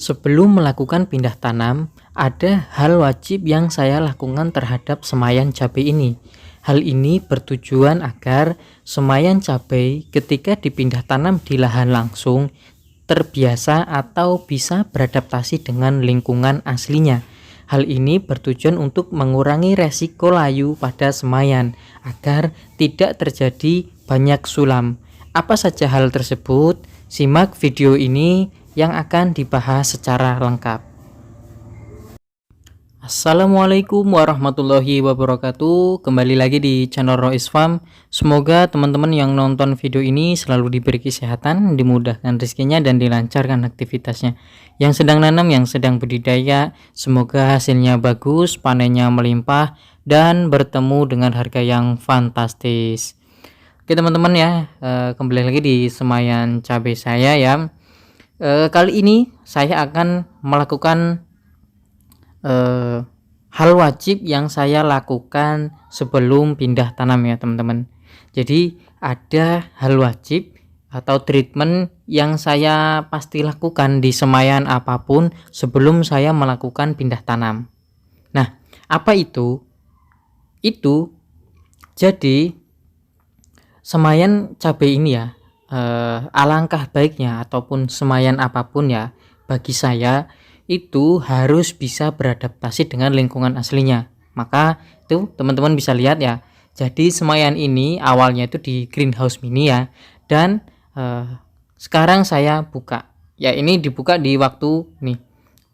Sebelum melakukan pindah tanam, ada hal wajib yang saya lakukan terhadap semayan cabai ini. Hal ini bertujuan agar semayan cabai ketika dipindah tanam di lahan langsung terbiasa atau bisa beradaptasi dengan lingkungan aslinya. Hal ini bertujuan untuk mengurangi resiko layu pada semayan agar tidak terjadi banyak sulam. Apa saja hal tersebut? Simak video ini yang akan dibahas secara lengkap. Assalamualaikum warahmatullahi wabarakatuh. Kembali lagi di channel Rois Farm. Semoga teman-teman yang nonton video ini selalu diberi kesehatan, dimudahkan rezekinya dan dilancarkan aktivitasnya. Yang sedang nanam, yang sedang budidaya, semoga hasilnya bagus, panennya melimpah dan bertemu dengan harga yang fantastis. Oke teman-teman ya, kembali lagi di semayan cabai saya ya. Kali ini saya akan melakukan hal wajib yang saya lakukan sebelum pindah tanam ya teman-teman. Jadi ada hal wajib atau treatment yang saya pasti lakukan di semayan apapun sebelum saya melakukan pindah tanam. Nah, apa itu? Jadi semayan cabai ini ya, alangkah baiknya ataupun semayan apapun ya, bagi saya itu harus bisa beradaptasi dengan lingkungan aslinya. Maka itu teman-teman bisa lihat ya. Jadi semayan ini awalnya itu di greenhouse mini ya, dan sekarang saya buka. Ya ini dibuka di waktu nih.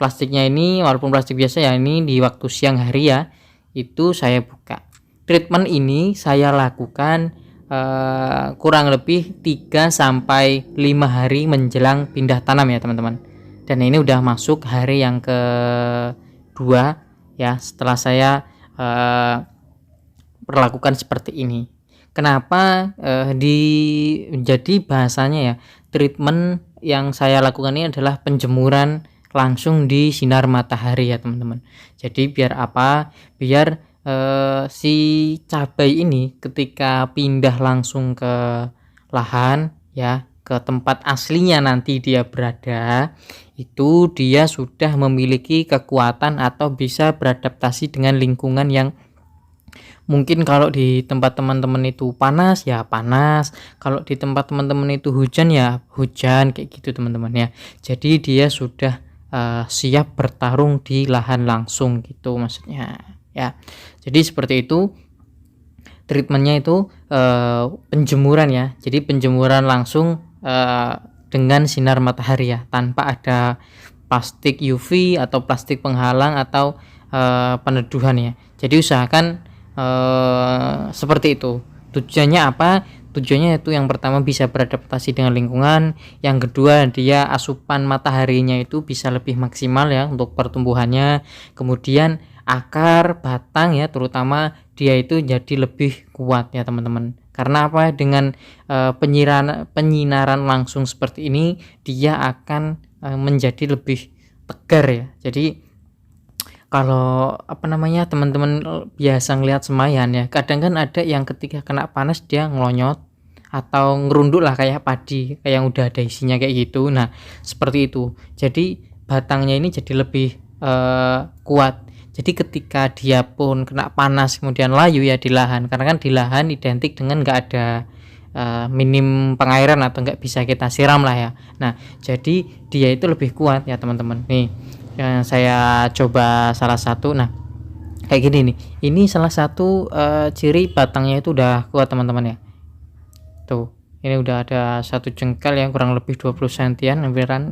Plastiknya ini walaupun plastik biasa ya, ini di waktu siang hari ya. Itu saya buka. Treatment ini saya lakukan kurang lebih 3 sampai 5 hari menjelang pindah tanam ya teman-teman. Dan ini udah masuk hari yang kedua ya setelah saya perlakukan seperti ini. Kenapa jadi bahasanya ya, treatment yang saya lakukan ini adalah penjemuran langsung di sinar matahari ya teman-teman. Jadi biar apa? Biar si cabai ini ketika pindah langsung ke lahan ya, ke tempat aslinya nanti dia berada, itu dia sudah memiliki kekuatan atau bisa beradaptasi dengan lingkungan yang mungkin kalau di tempat teman-teman itu panas ya panas, kalau di tempat teman-teman itu hujan ya hujan, kayak gitu teman-teman ya. Jadi dia sudah siap bertarung di lahan langsung gitu maksudnya ya. Jadi seperti itu treatmentnya itu penjemuran ya. Jadi penjemuran langsung dengan sinar matahari ya, tanpa ada plastik UV atau plastik penghalang atau peneduhan ya. Jadi usahakan seperti itu. Tujuannya apa? Tujuannya itu yang pertama bisa beradaptasi dengan lingkungan, yang kedua dia asupan mataharinya itu bisa lebih maksimal ya untuk pertumbuhannya, kemudian akar batang ya terutama dia itu jadi lebih kuat ya teman-teman. Karena apa? Dengan penyinaran langsung seperti ini dia akan menjadi lebih tegar ya. Jadi kalau teman-teman biasa ngelihat semayan ya, kadang kan ada yang ketika kena panas dia ngelonyot atau ngerunduk lah kayak padi, kayak yang udah ada isinya kayak gitu. Nah seperti itu, jadi batangnya ini jadi lebih kuat. Jadi ketika dia pun kena panas kemudian layu ya di lahan, karena kan di lahan identik dengan nggak ada minim pengairan atau nggak bisa kita siram lah ya. Nah jadi dia itu lebih kuat ya teman-teman. Nih yang saya coba salah satu, nah kayak gini nih, ini salah satu ciri batangnya itu udah kuat teman-teman ya. Tuh ini udah ada satu jengkal yang kurang lebih 20 sentian lembaran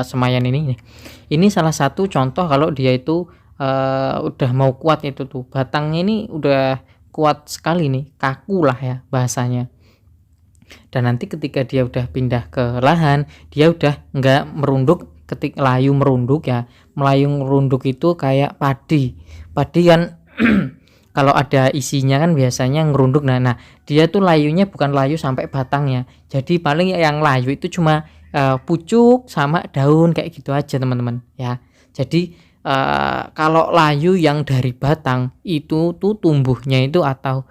semayan ini nih. Ini salah satu contoh kalau dia itu udah mau kuat itu tuh, batangnya ini udah kuat sekali nih, kaku lah ya bahasanya. Dan nanti ketika dia udah pindah ke lahan, dia udah nggak merunduk. Ketika layu merunduk ya, melayung merunduk itu kayak padi kan kalau ada isinya kan biasanya ngerunduk. Nah dia tuh layunya bukan layu sampai batangnya, jadi paling yang layu itu cuma pucuk sama daun kayak gitu aja teman-teman ya. Jadi kalau layu yang dari batang itu tuh tumbuhnya itu atau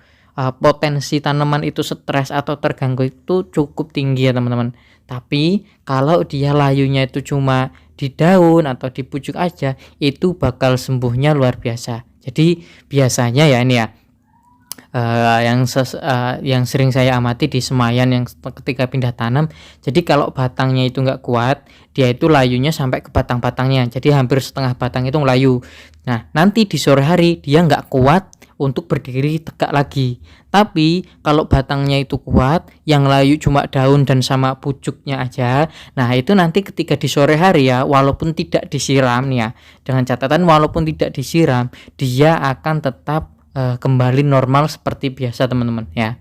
potensi tanaman itu stres atau terganggu itu cukup tinggi ya teman-teman. Tapi kalau dia layunya itu cuma di daun atau di pucuk aja itu bakal sembuhnya luar biasa. Jadi biasanya ya ini ya, yang sering saya amati di semayan yang ketika pindah tanam, jadi kalau batangnya itu nggak kuat, dia itu layunya sampai ke batang-batangnya, jadi hampir setengah batang itu layu. Nah, nanti di sore hari dia nggak kuat untuk berdiri tegak lagi. Tapi kalau batangnya itu kuat, yang layu cuma daun dan sama pucuknya aja, nah itu nanti ketika di sore hari ya, walaupun tidak disiram nih ya, dengan catatan walaupun tidak disiram, dia akan tetap kembali normal seperti biasa teman-teman ya,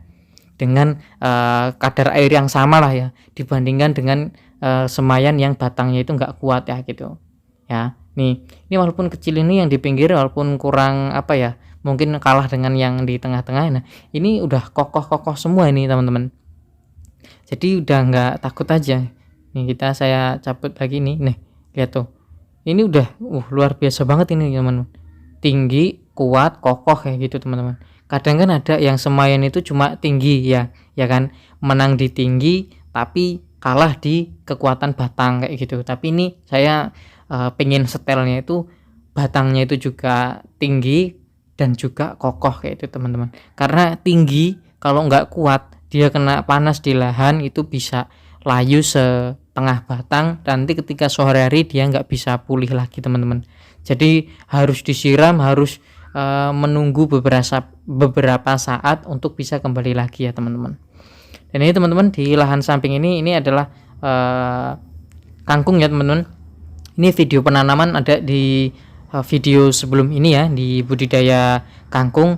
dengan kadar air yang sama lah ya, dibandingkan dengan semayan yang batangnya itu nggak kuat ya gitu ya. Ini walaupun kecil, ini yang di pinggir walaupun kurang apa ya, mungkin kalah dengan yang di tengah-tengah. Nah ini udah kokoh-kokoh semua ini teman-teman, jadi udah nggak takut aja. Saya cabut lagi nih, lihat tuh, ini udah luar biasa banget ini teman-teman, tinggi, kuat, kokoh kayak gitu teman-teman. Kadang kan ada yang semayan itu cuma tinggi ya kan, menang di tinggi tapi kalah di kekuatan batang kayak gitu. Tapi ini saya pengen setelnya itu batangnya itu juga tinggi dan juga kokoh kayak itu teman-teman. Karena tinggi kalau nggak kuat, dia kena panas di lahan itu bisa layu setengah batang, nanti ketika sore hari dia nggak bisa pulih lagi teman-teman. Jadi harus disiram, harus menunggu beberapa saat untuk bisa kembali lagi ya teman-teman. Dan ini teman-teman, di lahan samping ini adalah kangkung ya teman-teman. Ini video penanaman ada di video sebelum ini ya, di budidaya kangkung.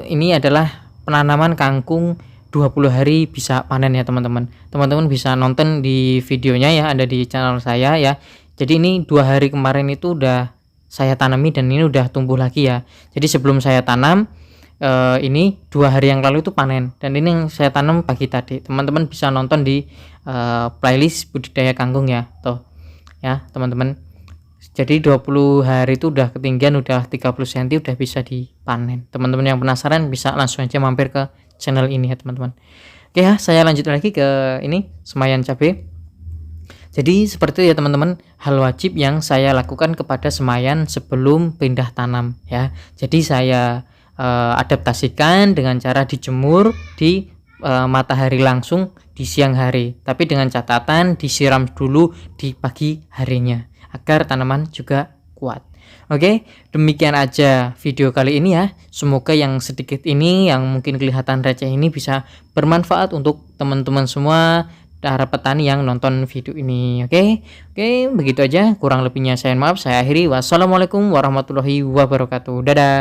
Ini adalah penanaman kangkung 20 hari bisa panen ya teman-teman. Teman-teman bisa nonton di videonya ya, ada di channel saya ya. Jadi ini 2 hari kemarin itu udah saya tanami dan ini udah tumbuh lagi ya. Jadi sebelum saya tanam, ini 2 hari yang lalu itu panen, dan ini yang saya tanam pagi tadi. Teman-teman bisa nonton di playlist budidaya kangkung ya, tuh ya teman-teman. Jadi 20 hari itu udah ketinggian, udah 30 cm, udah bisa dipanen. Teman-teman yang penasaran bisa langsung aja mampir ke channel ini ya teman-teman. Oke ya, saya lanjut lagi ke ini semayan cabai. Jadi seperti itu ya teman-teman, hal wajib yang saya lakukan kepada semayan sebelum pindah tanam ya. Jadi saya adaptasikan dengan cara dijemur di matahari langsung di siang hari, tapi dengan catatan disiram dulu di pagi harinya agar tanaman juga kuat. Oke, demikian aja video kali ini ya. Semoga yang sedikit ini yang mungkin kelihatan receh ini bisa bermanfaat untuk teman-teman semua, para petani yang nonton video ini. Oke, begitu aja, kurang lebihnya saya maaf, saya akhiri. Wassalamualaikum warahmatullahi wabarakatuh. Dadah.